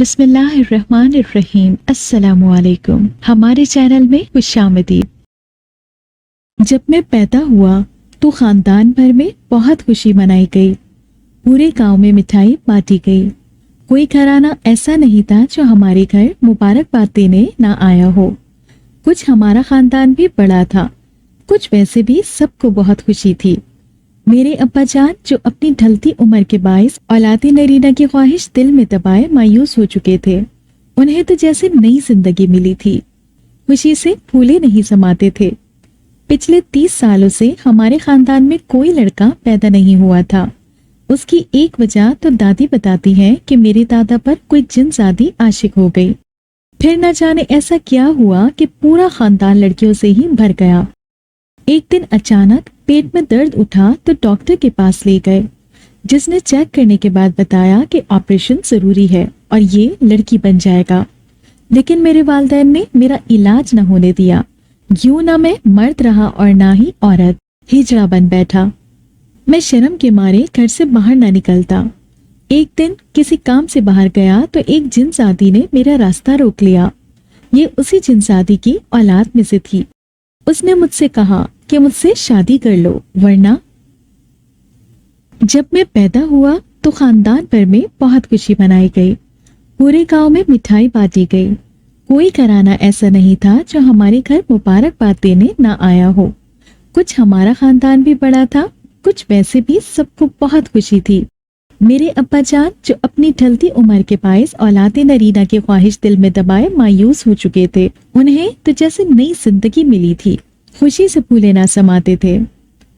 بسم اللہ الرحمن الرحیم۔ السلام علیکم۔ ہمارے چینل میں خوش آمدید۔ جب میں پیدا ہوا تو خاندان بھر میں بہت خوشی منائی گئی۔ پورے گاؤں میں مٹھائی بانٹی گئی۔ کوئی گھرانہ ایسا نہیں تھا جو ہمارے گھر مبارکباد دینے نہ آیا ہو۔ کچھ ہمارا خاندان بھی بڑا تھا، کچھ ویسے بھی سب کو بہت خوشی تھی۔ میرے ابا جان جو اپنی ڈھلتی عمر کے باعث اولاد نرینہ کی خواہش دل میں دبائے مایوس ہو چکے تھے، انہیں تو جیسے نئی زندگی ملی تھی، خوشی سے پھولے نہیں سماتے تھے۔ پچھلے 30 سالوں سے ہمارے خاندان میں کوئی لڑکا پیدا نہیں ہوا تھا۔ اس کی ایک وجہ تو دادی بتاتی ہیں کہ میرے دادا پر کوئی جن زادی عاشق ہو گئی۔ پھر نہ جانے ایسا کیا ہوا کہ پورا خاندان لڑکیوں سے ہی بھر گیا۔ ایک دن اچانک پیٹ میں درد اٹھا تو ڈاکٹر کے پاس لے گئے، جس نے چیک کرنے کے بعد بتایا کہ آپریشن ضروری ہے اور یہ لڑکی بن جائے گا۔ لیکن میرے والدین نے میرا علاج نہ ہونے دیا۔ یوں نہ میں مرد رہا اور نہ ہی عورت، ہجڑا بن بیٹھا۔ میں شرم کے مارے گھر سے باہر نہ نکلتا۔ ایک دن کسی کام سے باہر گیا تو ایک جنزادی نے میرا راستہ روک لیا۔ یہ اسی جنزادی کی اولاد میں سے تھی۔ اس نے مجھ سے کہا کہ مجھ سے شادی کر لو ورنہ۔ جب میں پیدا ہوا تو خاندان بھر میں بہت خوشی منائی گئی۔ پورے گاؤں میں مٹھائی بانٹی گئی۔ کوئی گھرانہ ایسا نہیں تھا جو ہمارے گھر مبارکباد دینے نہ آیا ہو۔ کچھ ہمارا خاندان بھی بڑا تھا، کچھ ویسے بھی سب کو بہت خوشی تھی۔ میرے ابا جان جو اپنی ڈھلتی عمر کے باعث اولاد نرینہ کی خواہش دل میں دبائے مایوس ہو چکے تھے، انہیں تو جیسے نئی زندگی ملی تھی، خوشی سے پھولے نہ سماتے تھے۔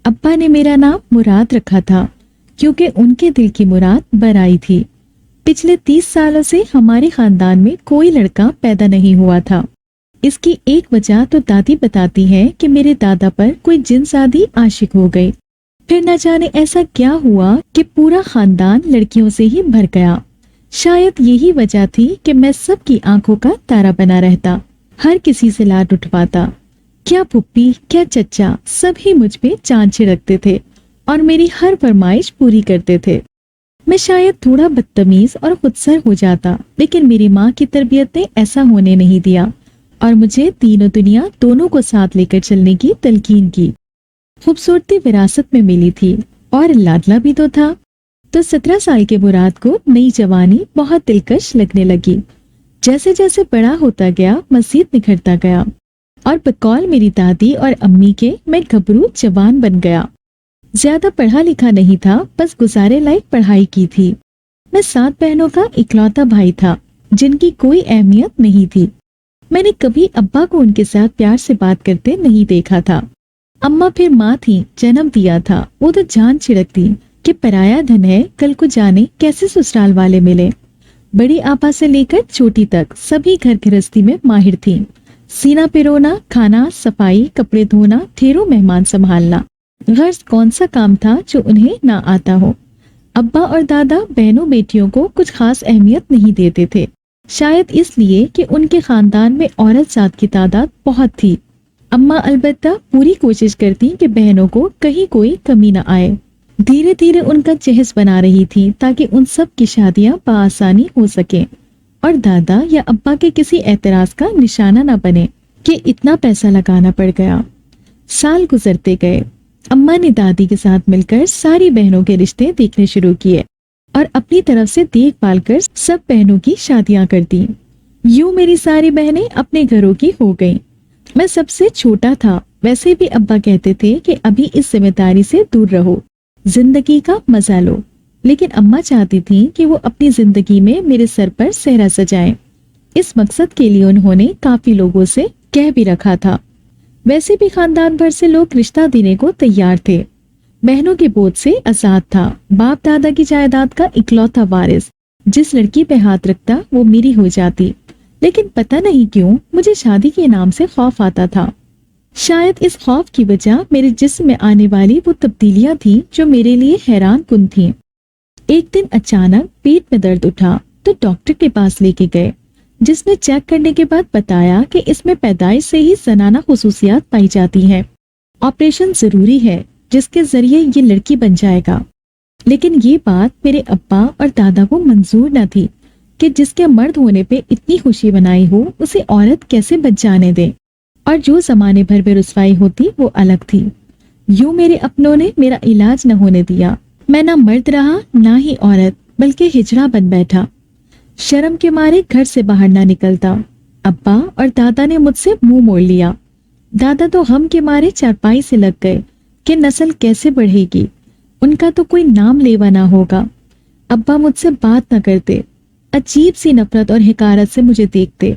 ابا نے میرا نام مراد رکھا تھا کیونکہ ان کے دل کی مراد برائی تھی۔ پچھلے 30 سالوں سے ہمارے خاندان میں کوئی لڑکا پیدا نہیں ہوا تھا۔ اس کی ایک وجہ تو دادی بتاتی ہے کہ میرے دادا پر کوئی جنزادی عاشق ہو گئی۔ پھر نہ جانے ایسا کیا ہوا کہ پورا خاندان لڑکیوں سے ہی بھر گیا۔ شاید یہی وجہ تھی کہ میں سب کی آنکھوں کا تارا بنا رہتا، ہر کسی سے لاڈ اٹھواتا۔ کیا پھپھی کیا چچا سب ہی مجھ پہ چاند چھڑکتے تھے اور میری ہر فرمائش پوری کرتے تھے۔ میں شاید تھوڑا بدتمیز اور خودسر ہو جاتا، لیکن میری ماں کی تربیت نے ایسا ہونے نہیں دیا اور مجھے دین و دنیا دونوں کو ساتھ لے کر چلنے کی تلقین کی۔ خوبصورتی وراثت میں ملی تھی اور لاڈلا بھی تو تھا۔ تو 17 سال کے مراد کو نئی جوانی بہت دلکش لگنے لگی۔ جیسے جیسے بڑا ہوتا گیا مزید نکھرتا گیا اور بقول میری دادی اور امی کے میں گھبرو جوان بن گیا۔ زیادہ پڑھا لکھا نہیں تھا، بس گزارے لائق پڑھائی کی تھی۔ میں 7 بہنوں کا اکلوتا بھائی تھا جن کی کوئی اہمیت نہیں تھی۔ میں نے کبھی ابا کو ان کے ساتھ پیار سے بات کرتے نہیں دیکھا تھا۔ اماں پھر ماں تھی، جنم دیا تھا، وہ تو جان چھڑکتی کہ پرایا دھن ہے، کل کو جانے کیسے سسرال والے ملے۔ بڑی آپا سے لے کر چھوٹی تک سبھی گھر گھرستی میں ماہر تھیں۔ سینہ پرونا، کھانا، صفائی، کپڑے دھونا، ڈھیروں مہمان سنبھالنا، غرض کون سا کام تھا جو انہیں نہ آتا ہو۔ ابا اور دادا بہنوں بیٹیوں کو کچھ خاص اہمیت نہیں دیتے تھے، شاید اس لیے کہ ان کے خاندان میں عورت ذات کی تعداد بہت تھی۔ اماں البتہ پوری کوشش کرتی کہ بہنوں کو کہیں کوئی کمی نہ آئے۔ دھیرے دھیرے ان کا جہیز بنا رہی تھی تاکہ ان سب کی شادیاں بآسانی ہو سکیں اور دادا یا ابا کے کسی اعتراض کا نشانہ نہ بنے کہ اتنا پیسہ لگانا پڑ گیا۔ سال گزرتے گئے۔ اماں نے دادی کے ساتھ مل کر ساری بہنوں کے رشتے دیکھنے شروع کیے اور اپنی طرف سے دیکھ بھال کر سب بہنوں کی شادیاں کر دیں۔ یوں میری ساری بہنیں اپنے گھروں کی ہو گئیں۔ میں سب سے چھوٹا تھا، ویسے بھی ابا کہتے تھے کہ ابھی اس ذمہ داری سے دور رہو، زندگی کا مزہ لو، لیکن اماں چاہتی تھیں کہ وہ اپنی زندگی میں میرے سر پر صحرا سجائیں۔ اس مقصد کے لیے انہوں نے کافی لوگوں سے کہہ بھی رکھا تھا۔ ویسے بھی خاندان بھر سے لوگ رشتہ دینے کو تیار تھے۔ بہنوں کے بوجھ سے آزاد تھا۔ باپ دادا کی جائیداد کا اکلوتا وارث جس لڑکی پہ ہاتھ رکھتا وہ میری ہو جاتی، لیکن پتہ نہیں کیوں مجھے شادی کے نام سے خوف آتا تھا۔ شاید اس خوف کی وجہ میرے جسم میں آنے والی وہ تبدیلیاں تھیں جو میرے لیے حیران کن تھیں۔ ایک دن اچانک پیٹ میں درد اٹھا تو ڈاکٹر کے پاس لے کے گئے، جس نے چیک کرنے کے بعد بتایا کہ اس میں پیدائش سے ہی زنانہ خصوصیات پائی جاتی ہیں۔ آپریشن ضروری ہے جس کے ذریعے یہ لڑکی بن جائے گا۔ لیکن یہ بات میرے ابا اور دادا کو منظور نہ تھی، کہ जिस के मर्द होने पे इतनी खुशी बनाई हो उसे औरत कैसे बच जाने दे, और जो जमाने भर में रुसवाई होती वो अलग थी। यूं मेरे अपनों ने मेरा इलाज न होने दिया। मैं ना मर्द रहा ना ही औरत, बल्कि हिजड़ा बन बैठा। शर्म के मारे घर से बाहर ना निकलता। अब्बा और दादा ने मुझसे मुंह मोड़ लिया। दादा तो हम के मारे चारपाई से लग गए कि नस्ल कैसे बढ़ेगी, उनका तो कोई नाम लेवा ना होगा। अब्बा मुझसे बात न करते, अजीब सी नफरत और हिकारत से मुझे देखते।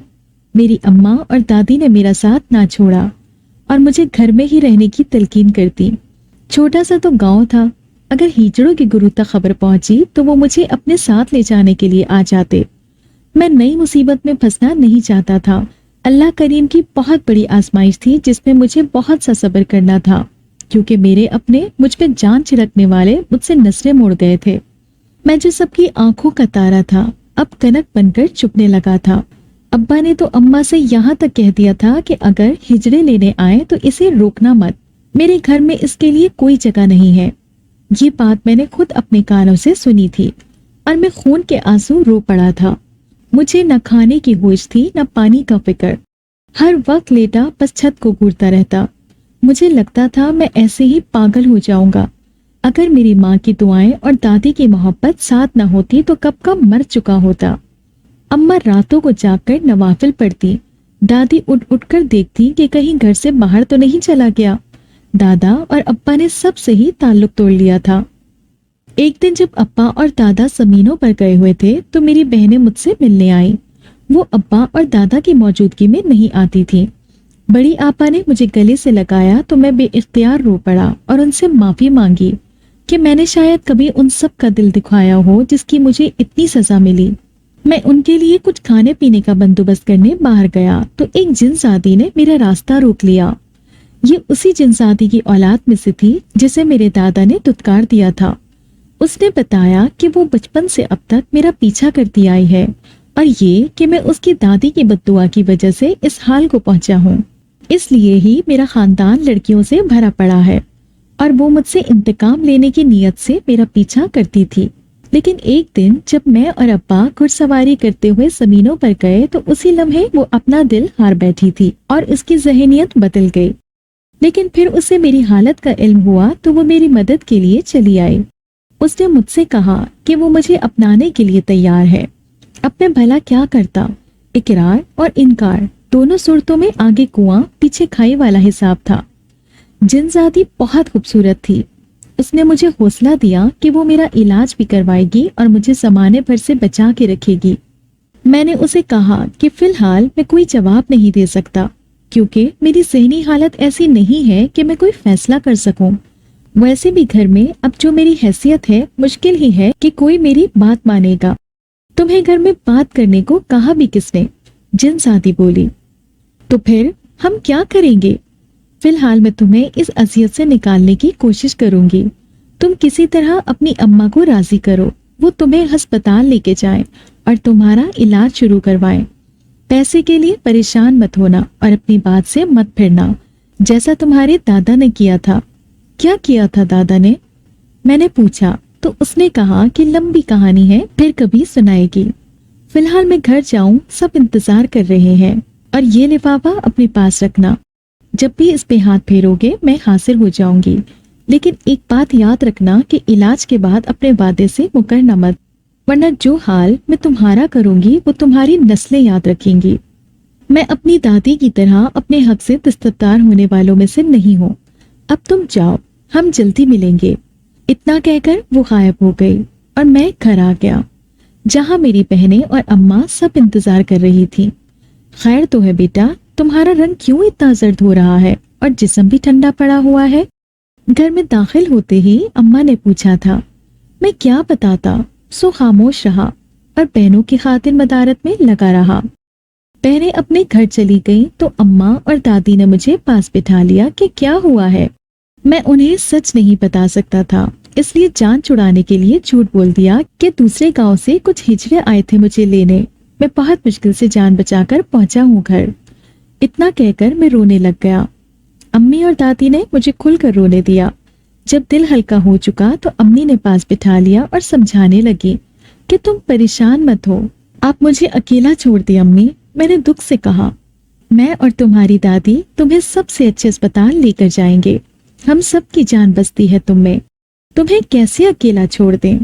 मेरी अम्मा और दादी ने मेरा साथ ना छोड़ा और मुझे घर में ही रहने की तलकीन करती। छोटा सा तो गांव था, अगर हिजड़ों के गुरु तक खबर पहुंची तो वो मुझे अपने साथ ले जाने के लिए आ जाते। मैं नई मुसीबत में फंसना नहीं चाहता था। अल्लाह करीम की बहुत बड़ी आजमाइश थी जिसमें मुझे बहुत सा सब्र करना था, क्योंकि मेरे अपने मुझ पे जान छिड़कने वाले मुझसे नजरें मोड़ गए थे। मैं जो सबकी आंखों का तारा था अब कनक बनकर चुपने लगा था। अब्बा ने तो अम्मा से यहाँ तक कह दिया था कि अगर हिजड़े लेने आए तो इसे रोकना मत, मेरे घर में इसके लिए कोई जगह नहीं है। ये बात मैंने खुद अपने कानों से सुनी थी और मैं खून के आंसू रो पड़ा था। मुझे न खाने की होश थी न पानी का फिक्र। हर वक्त लेटा बस छत को घूरता रहता। मुझे लगता था मैं ऐसे ही पागल हो जाऊंगा। अगर मेरी माँ की दुआएं और दादी की मोहब्बत साथ न होती तो कब का मर चुका होता। अम्मा रातों को जागकर नवाफिल पढ़ती। दादी उठ उठ कर देखती कि कहीं घर से बाहर तो नहीं चला गया। दादा और अब्बा ने सबसे ही ताल्लुक तोड़ लिया था। एक दिन जब अब्बा और दादा जमीनों पर गए हुए थे तो मेरी बहनें मुझसे मिलने आई। वो अब्बा और दादा की मौजूदगी में नहीं आती थी। बड़ी आपा ने मुझे गले से लगाया तो मैं बेइख्तियार रो पड़ा और उनसे माफी मांगी कि मैंने शायद कभी उन सब का दिल दिखाया हो जिसकी मुझे इतनी सजा मिली। मैं उनके लिए कुछ खाने पीने का बंदोबस्त करने बाहर गया तो एक जिनजादी ने मेरा रास्ता रोक लिया। ये उसी जिनजादी की औलाद में से थी जिसे मेरे दादा ने दुत्कार दिया था। उसने बताया कि वो बचपन से अब तक मेरा पीछा करती आई है और ये कि मैं उसकी दादी की बद्दुआ की वजह से इस हाल को पहुंचा हूँ, इसलिए ही मेरा खानदान लड़कियों से भरा पड़ा है और वो मुझसे इंतकाम लेने की नीयत से मेरा पीछा करती थी। लेकिन एक दिन जब मैं और अब्बा घुड़सवारी करते हुए जमीनों पर गए तो उसी लम्हे वो अपना दिल हार बैठी थी और इसकी जहनियत बदल गई। लेकिन फिर उसे मेरी हालत का इल्म हुआ तो वो मेरी मदद के लिए चली आई। उसने मुझसे कहा कि वो मुझे अपनाने के लिए तैयार है। अब मैं भला क्या करता? इकरार और इनकार दोनों सूरतों में आगे कुआं पीछे खाई वाला हिसाब था। जिनजादी बहुत खूबसूरत थी। उसने मुझे हौसला दिया कि वो मेरा इलाज भी करवाएगी और मुझे जमाने भर से बचा के रखेगी। मैंने उसे कहा कि फिलहाल मैं कोई जवाब नहीं दे सकता क्योंकि मेरी ज़हनी हालत ऐसी नहीं है कि मैं कोई फैसला कर सकूं। वैसे भी घर में अब जो मेरी हैसियत है मुश्किल ही है कि कोई मेरी बात मानेगा। तुम्हें घर में बात करने को कहा भी किसने? जिनजादी बोली। तो फिर हम क्या करेंगे? फिलहाल मैं तुम्हें इस अजियत से निकालने की कोशिश करूंगी। तुम किसी तरह अपनी अम्मा को राजी करो, वो तुम्हें अस्पताल लेके जाएं और तुम्हारा इलाज शुरू करवाएं। पैसे के लिए परेशान मत होना और अपनी बात से मत फिरना, जैसा तुम्हारे दादा ने किया था। क्या किया था दादा ने? मैंने पूछा तो उसने कहा कि लंबी कहानी है, फिर कभी सुनाएगी। फिलहाल मैं घर जाऊं, सब इंतजार कर रहे हैं और ये लिफाफा अपने पास रखना। जब भी इस पे हाथ फेरोगे मैं हासिल हो जाऊंगी। लेकिन एक बात याद रखना कि इलाज के बाद अपने वादे से मुकरना मत, वरना जो हाल मैं तुम्हारा करूंगी वो तुम्हारी नस्लें याद रखेंगी। मैं अपनी दादी की तरह अपने हक से दस्तबरदार होने वालों में से नहीं हूँ। अब तुम जाओ, हम जल्दी मिलेंगे। इतना कहकर वो गायब हो गई और मैं घर आ गया जहाँ मेरी बहनें और अम्मा सब इंतजार कर रही थी। खैर तो है बेटा, तुम्हारा रंग क्यों इतना जर्द हो रहा है और जिस्म भी ठंडा पड़ा हुआ है? घर में दाखिल होते ही अम्मा ने पूछा था। मैं क्या बताता, सो खामोश रहा और बहनों की खातिर मदारत में लगा रहा। बहनें अपने घर चली गईं तो अम्मा और दादी ने मुझे पास बिठा लिया कि क्या हुआ है। मैं उन्हें सच नहीं बता सकता था, इसलिए जान छुड़ाने के लिए झूठ बोल दिया कि दूसरे गांव से कुछ हिजड़े आए थे मुझे लेने। मैं बहुत मुश्किल से जान बचाकर पहुंचा हूँ घर। इतना कहकर मैं रोने लग गया। अम्मी और दादी ने मुझे खुलकर रोने दिया। जब दिल हल्का हो चुका तो अम्मी ने पास बिठा लिया और समझाने लगी कि तुम परेशान मत हो, आप मुझे अकेला छोड़ दिए अम्मी, मैंने दुख से कहा। मैं और तुम्हारी दादी तुम्हें सबसे अच्छे अस्पताल लेकर जाएंगे। हम सबकी जान बसती है तुम में, तुम्हें कैसे अकेला छोड़ दें।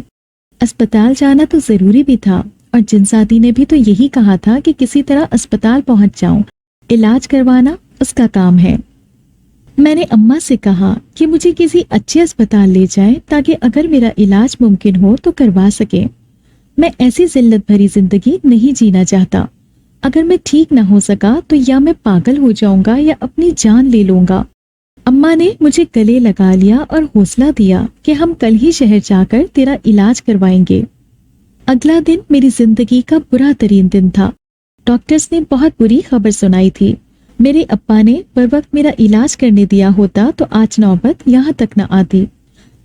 अस्पताल जाना तो जरूरी भी था, और जिनसादी ने भी तो यही कहा था कि किसी तरह अस्पताल पहुंच जाऊं, इलाज करवाना उसका काम है। मैंने अम्मा से कहा कि मुझे किसी अच्छे अस्पताल ले जाएं ताकि अगर मेरा इलाज मुमकिन हो तो करवा सके। मैं ऐसी जिल्लत भरी जिंदगी नहीं जीना चाहता। अगर मैं ठीक ना हो सका तो या मैं पागल हो जाऊंगा या अपनी जान ले लूंगा। अम्मा ने मुझे गले लगा लिया और हौसला दिया कि हम कल ही शहर जाकर तेरा इलाज करवाएंगे। अगला दिन मेरी जिंदगी का बुरा तरीन दिन था। डॉक्टर्स ने बहुत बुरी खबर सुनाई थी। मेरे अब्बा ने बर वक्त मेरा इलाज करने दिया होता तो आज नौबत यहाँ तक न आती।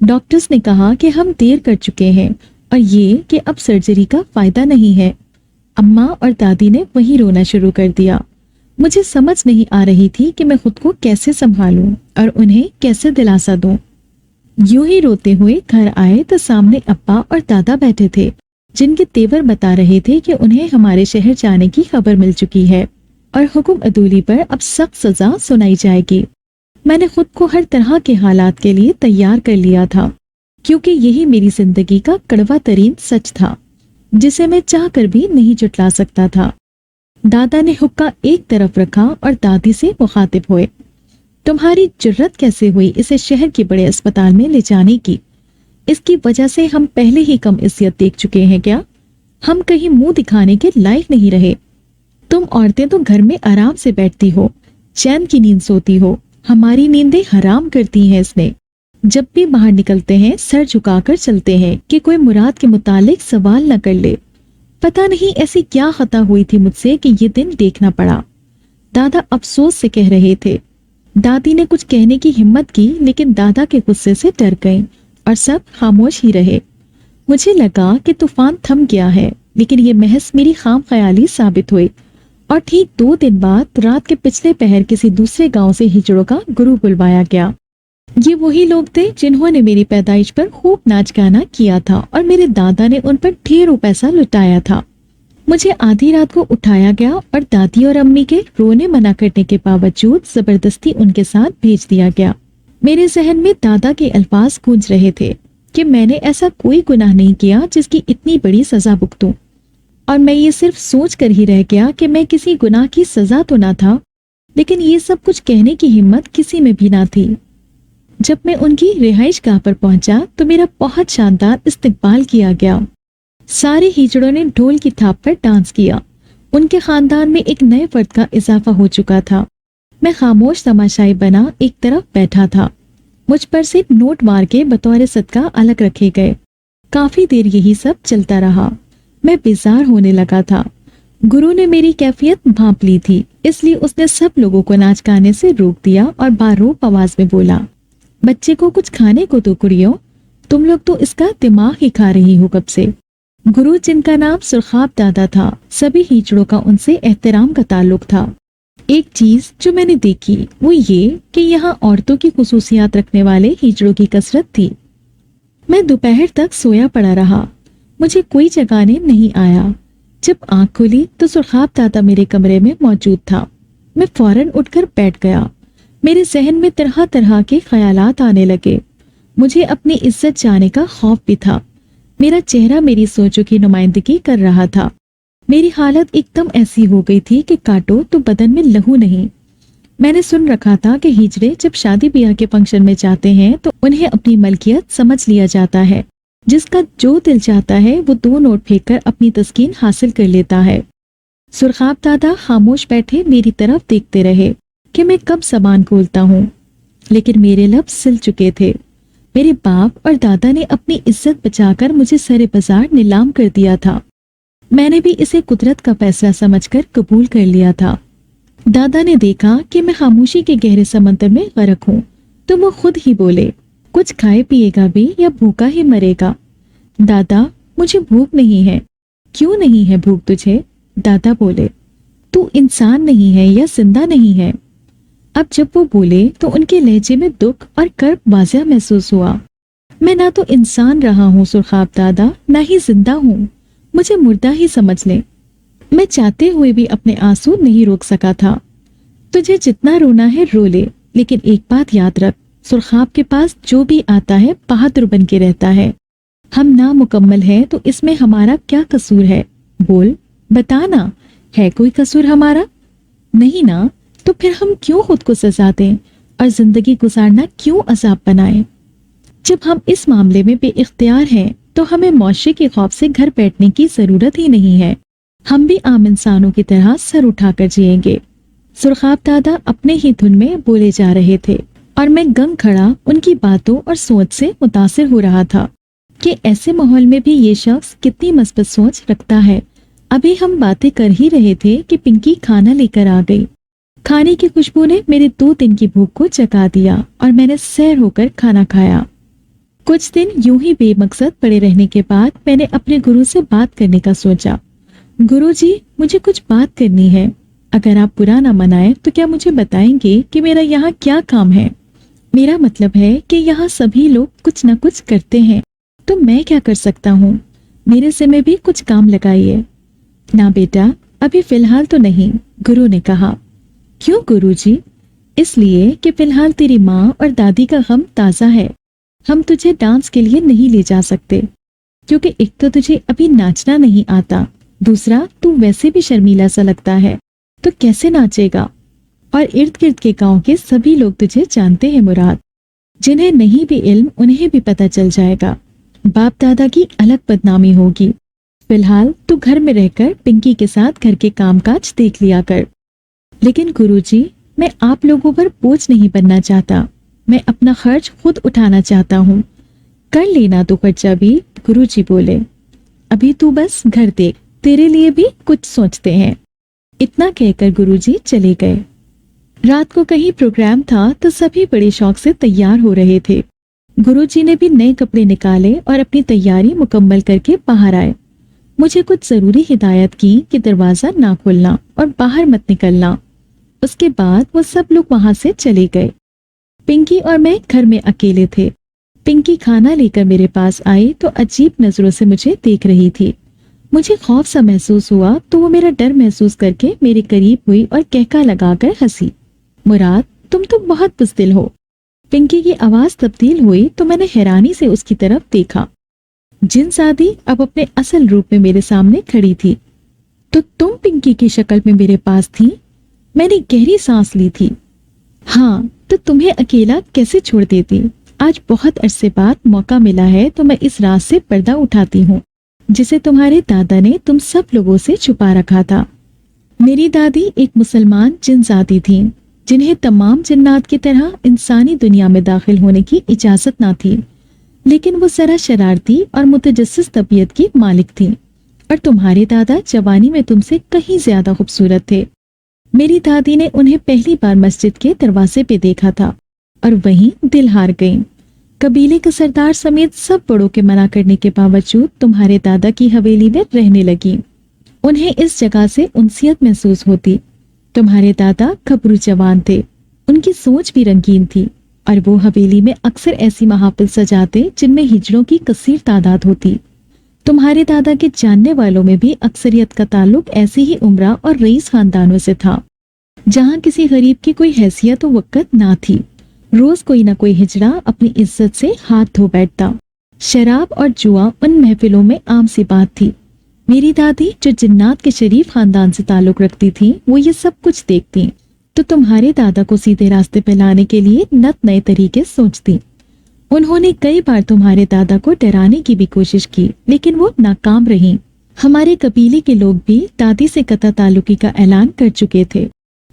डॉक्टर्स ने कहा कि हम देर कर चुके हैं और ये कि अब सर्जरी का फायदा नहीं है। अम्मा और दादी ने वहीं रोना शुरू कर दिया। मुझे समझ नहीं आ रही थी कि मैं खुद को कैसे संभालूं और उन्हें कैसे दिलासा दूं। यूं ही रोते हुए घर आए तो सामने अब्बा और दादा बैठे थे, जिनके तेवर बता रहे थे कि उन्हें हमारे शहर जाने की खबर मिल चुकी है और हुक्म अदूली पर अब सख्त सजा सुनाई जाएगी। मैंने खुद को हर तरह के हालात के लिए तैयार कर लिया था, क्योंकि यही मेरी जिंदगी का कड़वा तरीन सच था, जिसे मैं चाहकर भी नहीं जुटला सकता था। दादा ने हुक्का एक तरफ रखा और दादी से मुखातिब हुए। तुम्हारी जुर्रत कैसे हुई इसे शहर के बड़े अस्पताल में ले जाने की? इसकी वजह से हम पहले ही कम इज्जत देख चुके हैं क्या? हम कहीं मुंह दिखाने के लायक नहीं रहे। तुम औरतें तो घर में आराम से बैठती हो, चैन की नींद सोती हो, हमारी नींदें हराम करती हैं इसने। जब भी बाहर निकलते हैं सर झुकाकर चलते हैं कि कोई मुराद के मुतालिक सवाल न कर ले। पता नहीं ऐसी क्या खता हुई थी मुझसे कि ये दिन देखना पड़ा। दादा अफसोस से कह रहे थे। दादी ने कुछ कहने की हिम्मत की, लेकिन दादा के गुस्से से डर गए और सब खामोश ही रहे। मुझे लगा कि तूफान थम गया है, लेकिन ये महज मेरी खाम ख्याली साबित हुई। और ठीक 2 दिन बाद रात के पिछले पहर किसी दूसरे गांव से हिजड़ों का गुरु बुलवाया गया। ये वही लोग थे जिन्होंने मेरी पैदाइश पर खूब नाच गाना किया था और मेरे दादा ने उन पर ढेरों पैसा लुटाया था। मुझे आधी रात को उठाया गया और दादी और अम्मी के रोने मना करने के बावजूद जबरदस्ती उनके साथ भेज दिया गया। मेरे जहन में दादा के अल्फाज गूंज रहे थे कि मैंने ऐसा कोई गुनाह नहीं किया जिसकी इतनी बड़ी सजा भुगतूं, और मैं ये सिर्फ सोच कर ही रह गया कि मैं किसी गुनाह की सजा तो ना था, लेकिन ये सब कुछ कहने की हिम्मत किसी में भी ना थी। जब मैं उनकी रिहाइश गाह पर पहुंचा तो मेरा बहुत शानदार इस्तकबाल किया गया। सारे हिजड़ों ने ढोल की थाप पर डांस किया। उनके खानदान में एक नए फर्द का इजाफा हो चुका था। मैं खामोश तमाशाई बना एक तरफ बैठा था। मुझ पर से नोट मार के बतौर सदका अलग रखे गए। काफी देर यही सब चलता रहा। मैं बेजार होने लगा था। गुरु ने मेरी कैफियत भांप ली थी, इसलिए उसने सब लोगों को नाच गाने से रोक दिया और बारूब आवाज में बोला, बच्चे को कुछ खाने को दो कुड़ियों, तुम लोग तो इसका दिमाग ही खा रही हो कब से। गुरु, जिनका नाम सुरखाब दादा था, सभी हिजड़ों का उनसे एहतराम का ताल्लुक था। एक चीज जो मैंने देखी वो ये कि यहाँ औरतों की खुसूसियात रखने वाले हिजड़ों की कसरत थी। मैं दोपहर तक सोया पड़ा रहा। मुझे कोई जगाने नहीं आया। जब आंख खुली तो सुरखाब दादा मेरे कमरे में मौजूद था। मैं फौरन उठकर बैठ गया। मेरे जहन में तरह तरह के ख्यालात आने लगे। मुझे अपनी इज्जत जाने का खौफ भी था। मेरा चेहरा मेरी सोचों की नुमाइंदगी कर रहा था। मेरी हालत एकदम ऐसी हो गई थी कि काटो तो बदन में लहू नहीं। मैंने सुन रखा था कि हिजड़े जब शादी ब्याह के फंक्शन में जाते हैं तो उन्हें अपनी मलकियत समझ लिया जाता है। जिसका जो दिल चाहता है वो 2 नोट फेंककर अपनी तस्कीन हासिल कर लेता है। सुरखाब दादा खामोश बैठे मेरी तरफ देखते रहे कि मैं कब ज़बान खोलता हूँ, लेकिन मेरे लब सिल चुके थे। मेरे बाप और दादा ने अपनी इज्जत बचाकर मुझे सरे बाजार नीलाम कर दिया था। मैंने भी इसे कुदरत का फैसला समझकर कबूल कर लिया था। दादा ने देखा कि मैं खामोशी के गहरे समंदर में गर्क हूँ तो वो खुद ही बोले, कुछ खाए पिएगा भी या भूखा ही मरेगा। दादा, मुझे भूख नहीं है। क्यों नहीं है भूख तुझे? दादा बोले, तू इंसान नहीं है या जिंदा नहीं है। अब जब वो बोले तो उनके लहजे में दुख और कर्ब वाज़िह महसूस हुआ। मैं ना तो इंसान रहा हूँ सुरखाब दादा, ना ही जिंदा हूँ। मुझे मुर्दा ही समझ लें। मैं चाहते हुए भी अपने आंसू नहीं रोक सका था। तुझे जितना रोना है रो ले, लेकिन एक बात याद रख, सुरखाब के पास जो भी आता है बहादुर बन के रहता है। हम नामुकम्मल हैं तो इसमें हमारा क्या कसूर है? बोल, बता ना, है कोई कसूर हमारा? नहीं ना, तो फिर हम क्यों खुद को सजा दें और जिंदगी गुजारना क्यों अजाब बनाएं? जब हम इस मामले में बेइख्तियार हैं तो हमें मुआशरे के खौफ से घर बैठने की जरूरत ही नहीं है। हम भी आम इंसानों की तरह सर उठाकर जिएंगे। सुरखाब दादा अपने ही धुन में बोले जा रहे थे और मैं गंग खड़ा उनकी बातों और सोच से मुतासिर हो रहा था कि ऐसे माहौल में भी ये शख्स कितनी मस्बत सोच रखता है। अभी हम बातें कर ही रहे थे कि पिंकी खाना लेकर आ गई। खाने की खुशबू ने मेरे 2 दिन की भूख को जगा दिया और मैंने सैर होकर खाना खाया। कुछ दिन यूं ही बेमकसद पड़े रहने के बाद मैंने अपने गुरु से बात करने का सोचा। गुरुजी, मुझे कुछ बात करनी है। अगर आप बुरा ना मनाए तो क्या मुझे बताएंगे कि मेरा यहाँ क्या काम है? मेरा मतलब है कि यहाँ सभी लोग कुछ न कुछ करते हैं, तो मैं क्या कर सकता हूँ? मेरे से में भी कुछ काम लगाइए। ना बेटा, अभी फिलहाल तो नहीं, गुरु ने कहा। क्यों गुरुजी? इसलिए कि फिलहाल तेरी माँ और दादी का गम ताजा है। हम तुझे डांस के लिए नहीं ले जा सकते, क्योंकि एक तो तुझे अभी नाचना नहीं आता, दूसरा तू वैसे भी शर्मीला सा लगता है, तो कैसे नाचेगा? और इर्द गिर्द के गांव के सभी लोग तुझे जानते हैं मुराद। जिन्हें नहीं भी इल्म उन्हें भी पता चल जाएगा। बाप दादा की अलग बदनामी होगी। फिलहाल तू घर में रहकर पिंकी के साथ घर के कामकाज देख लिया कर। लेकिन गुरुजी, मैं आप लोगों पर बोझ नहीं बनना चाहता। मैं अपना खर्च खुद उठाना चाहता हूँ। कर लेना तो खर्चा भी, गुरुजी बोले। अभी तू बस घर देख, तेरे लिए भी कुछ सोचते हैं। इतना कहकर गुरुजी चले गए। रात को कहीं प्रोग्राम था तो सभी बड़े शौक से तैयार हो रहे थे। गुरुजी ने भी नए कपड़े निकाले और अपनी तैयारी मुकम्मल करके बाहर आए। मुझे कुछ जरूरी हिदायत की कि दरवाजा ना खोलना और बाहर मत निकलना। उसके बाद वो सब लोग वहां से चले गए। पिंकी और मैं घर में अकेले थे। पिंकी खाना लेकर मेरे पास आई तो अजीब नजरों से मुझे देख रही थी। मुझे खौफ सा महसूस हुआ तो वो मेरा डर महसूस करके मेरे करीब हुई और कहका लगाकर हंसी। मुराद, तुम तो बहुत बुज़दिल हो। पिंकी की आवाज तब्दील हुई तो मैंने हैरानी से उसकी तरफ देखा। जिनज़ादी अब अपने असल रूप में मेरे सामने खड़ी थी। तो तुम पिंकी की शक्ल में मेरे पास थी? मैंने गहरी सांस ली थी। हाँ, तो तुम्हें अकेला कैसे छोड़ देती? आज बहुत अरसे बाद मौका मिला है तो मैं इस राज से पर्दा उठाती हूँ जिसे तुम्हारे दादा ने तुम सब लोगों से छुपा रखा था। मेरी दादी एक मुसलमान जिनजाती थी जिन्हें तमाम जिन्नात की तरह इंसानी दुनिया में दाखिल होने की इजाजत ना थी, लेकिन वो जरा शरारती और मुतजस्सिस तबीयत की मालिक थी। और तुम्हारे दादा जवानी में तुमसे कहीं ज्यादा खूबसूरत थे। मेरी दादी ने उन्हें पहली बार मस्जिद के दरवाजे पे देखा था और वहीं दिल हार गईं। कबीले के सरदार समेत सब बड़ों के मना करने के बावजूद तुम्हारे दादा की हवेली में रहने लगी। उन्हें इस जगह से उनसियत महसूस होती। तुम्हारे दादा खबरू जवान थे, उनकी सोच भी रंगीन थी और वो हवेली में अक्सर ऐसी महाफिल सजाते जिनमें हिजड़ों की कसीर तादाद होती। तुम्हारे दादा के जानने वालों में भी अक्सरियत का ताल्लुक ऐसी ही उमरा और रईस खानदानों से था जहाँ किसी गरीब की कोई हैसियत व वक़्त ना थी। रोज कोई ना कोई हिजड़ा अपनी इज्जत से हाथ धो बैठता। शराब और जुआ उन महफिलों में आम सी बात थी। मेरी दादी जो जिन्नात के शरीफ खानदान से ताल्लुक रखती थी वो ये सब कुछ देखती तो तुम्हारे दादा को सीधे रास्ते पे लाने के लिए नत नए तरीके सोचती। उन्होंने कई बार तुम्हारे दादा को डराने की भी कोशिश की, लेकिन वो नाकाम रही। हमारे कबीले के लोग भी दादी से कता ताल्लुकी का ऐलान कर चुके थे।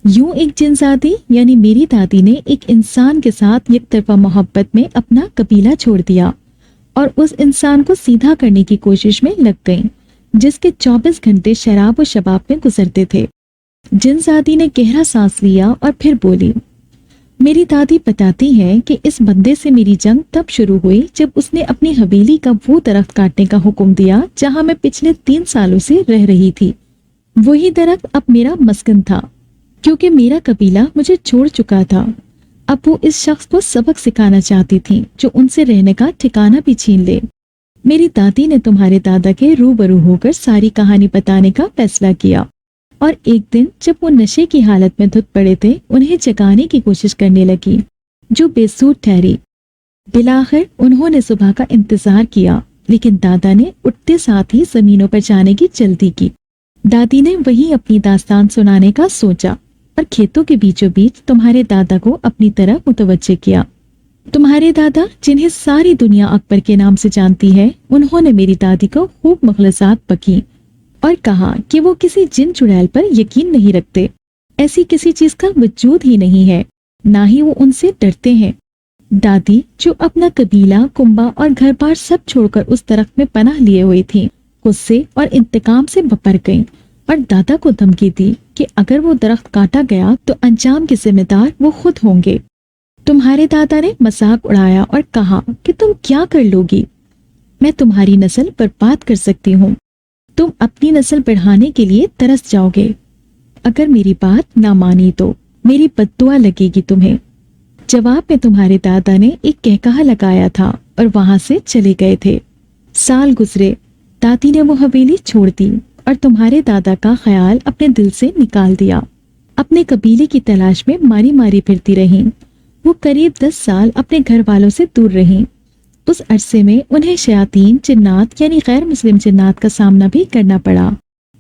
यूं एक जिनजादी यानी मेरी दादी ने एक इंसान के साथ एक तरफा मोहब्बत में अपना कबीला छोड़ दिया और उस इंसान को सीधा करने की कोशिश में लग गईं, जिसके 24 घंटे शराब और शबाब में गुजरते थे। जिनजादी ने गहरा सांस लिया और फिर बोली, मेरी दादी बताती है कि इस बंदे से मेरी जंग तब शुरू हुई जब उसने अपनी हवेली का वो दरख्त काटने का हुक्म दिया जहां मैं पिछले 3 सालों से रह रही थी। वही दरख्त अब मेरा मस्कन था, क्योंकि मेरा कबीला मुझे छोड़ चुका था। अब वो इस शख्स को सबक सिखाना चाहती थी जो उनसे रहने का ठिकाना भी छीन ले। मेरी दादी ने तुम्हारे दादा के रूबरू होकर सारी कहानी बताने का फैसला किया और एक दिन जब वो नशे की हालत में धुत पड़े थे, उन्हें जगाने की कोशिश करने लगी, जो बेसूर ठहरी। बिलाखिर उन्होंने सुबह का इंतजार किया, लेकिन दादा ने उठते साथ ही जमीनों पर जाने की जल्दी की। दादी ने वही अपनी दास्तान सुनाने का सोचा और खेतों के बीचों बीच तुम्हारे दादा को अपनी तरफ मुतवज्जे किया। तुम्हारे दादा, जिन्हें सारी दुनिया अकबर के नाम से जानती है, उन्होंने मेरी दादी को खूब मुखलसात बकी और कहा कि वो किसी जिन चुड़ैल पर यकीन नहीं रखते। ऐसी किसी चीज का वजूद ही नहीं है, ना ही वो उनसे डरते हैं। दादी, जो अपना कबीला, कुंबा और घर बार सब छोड़कर उस दरख्त में पनाह लिए हुई थी, गुस्से और इंतकाम से भपक गईं और दादा को धमकी दी कि अगर वो दरख्त काटा गया तो अंजाम के जिम्मेदार वो खुद होंगे। तुम्हारे दादा ने मजाक उड़ाया और कहा कि तुम क्या कर लोगी? मैं तुम्हारी नस्ल बर्बाद कर सकती हूँ। तुम अपनी नस्ल बढ़ाने के लिए तरस जाओगे। अगर मेरी बात ना मानी तो मेरी बद्दुआ लगेगी तुम्हें। जवाब में तुम्हारे दादा ने एक कहकहा लगाया था और वहां से चले गए थे। साल गुजरे, दादी ने वो हवेली छोड़ दी और तुम्हारे दादा का ख्याल अपने दिल से निकाल दिया। अपने कबीले की तलाश में मारी मारी फिरती रहीं। वो करीब 10 साल अपने घर वालों से दूर रहीं। उस अरसे में उन्हें शयातीन, जिन्नात यानी गैर मुस्लिम जिन्नात का सामना भी करना पड़ा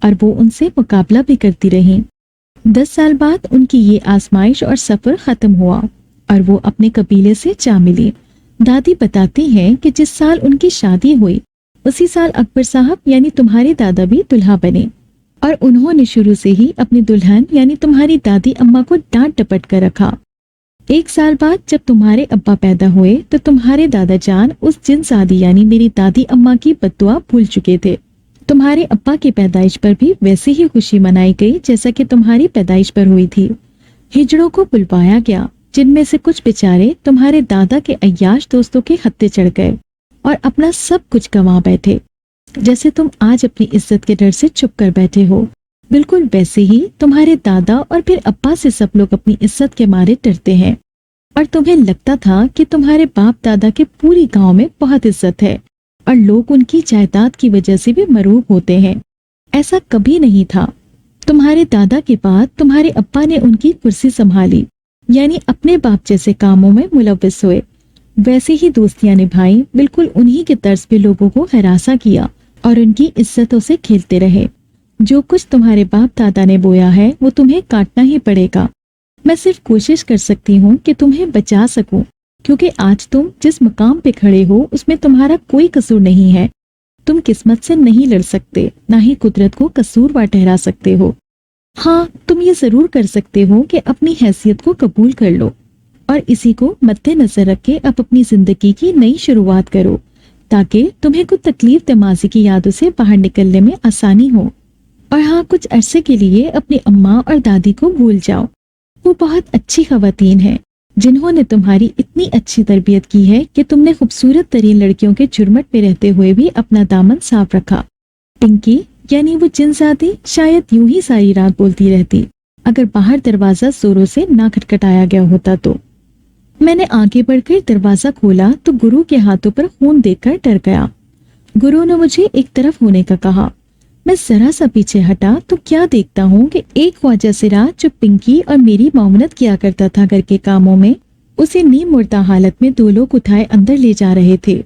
और वो उनसे मुकाबला भी करती रहीं। 10 साल बाद उनकी ये आजमाइश और सफर खत्म हुआ और वो अपने कबीले से जा मिली। दादी बताती हैं कि जिस साल उनकी शादी हुई, उसी साल अकबर साहब यानी तुम्हारे दादा भी दुल्हा बने और उन्होंने शुरू से ही अपनी दुल्हन यानी तुम्हारी दादी अम्मा को डांट डपट कर रखा। 1 साल बाद जब तुम्हारे अब्बा पैदा हुए तो तुम्हारे दादा जान उस जिनसादी यानी मेरी दादी अम्मा की बद्दुआ भूल चुके थे। तुम्हारे अब्बा की पैदाइश पर भी वैसे ही खुशी मनाई गई जैसा कि तुम्हारी पैदाइश पर हुई थी। हिजड़ों को बुलवाया गया, जिनमें से कुछ बेचारे तुम्हारे दादा के अय्याश दोस्तों के हत्थे चढ़ गए और अपना सब कुछ गंवा बैठे, जैसे तुम आज अपनी इज्जत के डर से चुप कर बैठे हो। बिल्कुल वैसे ही तुम्हारे दादा और फिर अब्बा से सब लोग अपनी इज्जत के मारे डरते हैं और तुम्हें लगता था कि तुम्हारे बाप दादा के पूरी गांव में बहुत इज्जत है और लोग उनकी जायदाद की वजह से भी मरूब होते हैं। ऐसा कभी नहीं था। तुम्हारे दादा के बाद तुम्हारे अब्बा ने उनकी कुर्सी संभाली, यानी अपने बाप जैसे कामों में मुलव्विस हुए, वैसे ही दोस्तियां निभाई, बिल्कुल उन्हीं के तर्ज पे लोगों को हरासा किया और उनकी इज्जतों से खेलते रहे। जो कुछ तुम्हारे बाप दादा ने बोया है वो तुम्हें काटना ही पड़ेगा। मैं सिर्फ कोशिश कर सकती हूँ कि तुम्हें बचा सकूं, क्योंकि आज तुम जिस मकाम पे खड़े हो उसमें तुम्हारा कोई कसूर नहीं है। तुम किस्मत से नहीं लड़ सकते, ना ही कुदरत को कसूरवार ठहरा सकते हो। हाँ, तुम ये जरूर कर सकते हो कि अपनी हैसियत को कबूल कर लो और इसी को मद्देनजर रख के अब अपनी जिंदगी की नई शुरुआत करो, ताकि तुम्हें कुछ तकलीफ दमाजी की यादों से बाहर निकलने में आसानी हो। और हाँ, कुछ अरसे के लिए अपनी अम्मा और दादी को भूल जाओ। वो बहुत अच्छी खवातीन हैं, जिन्होंने तुम्हारी इतनी अच्छी तरबियत की है कि तुमने खूबसूरत तरीन लड़कियों के चुरमट में रहते हुए भी अपना दामन साफ रखा। पिंकी यानी वो जिनसादी शायद यूं ही सारी रात बोलती रहती, अगर बाहर दरवाजा जोरों से ना खटखटाया गया होता तो। मैंने आगे बढ़कर दरवाजा खोला तो गुरु के हाथों पर खून देखकर डर गया। गुरु ने मुझे एक तरफ होने का कहा। मैं जरा सा पीछे हटा तो क्या देखता हूँ कि एक ख्वाजा सिरा जो पिंकी और मेरी मामनत किया करता था घर के कामों में, उसे नीम मुर्दा हालत में 2 लोग उठाए अंदर ले जा रहे थे।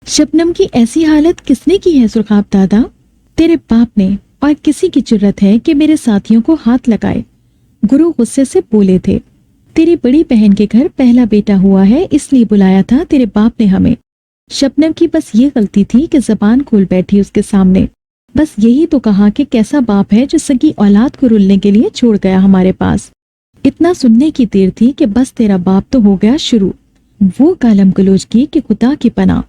शबनम की ऐसी हालत किसने की है सुरखाब दादा? तेरे बाप ने, और किसी की जुर्रत है कि मेरे साथियों को हाथ लगाए? गुरु गुस्से से बोले थे। तेरी बड़ी बहन के घर पहला बेटा हुआ है, इसलिए बुलाया था तेरे बाप ने हमें। शबनम की बस ये गलती थी कि जबान खोल बैठी उसके सामने। बस यही तो कहा कि कैसा बाप है जो सगी औलाद को रुलने के लिए छोड़ गया हमारे पास। इतना सुनने की देर थी कि बस तेरा बाप तो हो गया शुरू। वो गालम गलोच की कि खुदा की पनाह,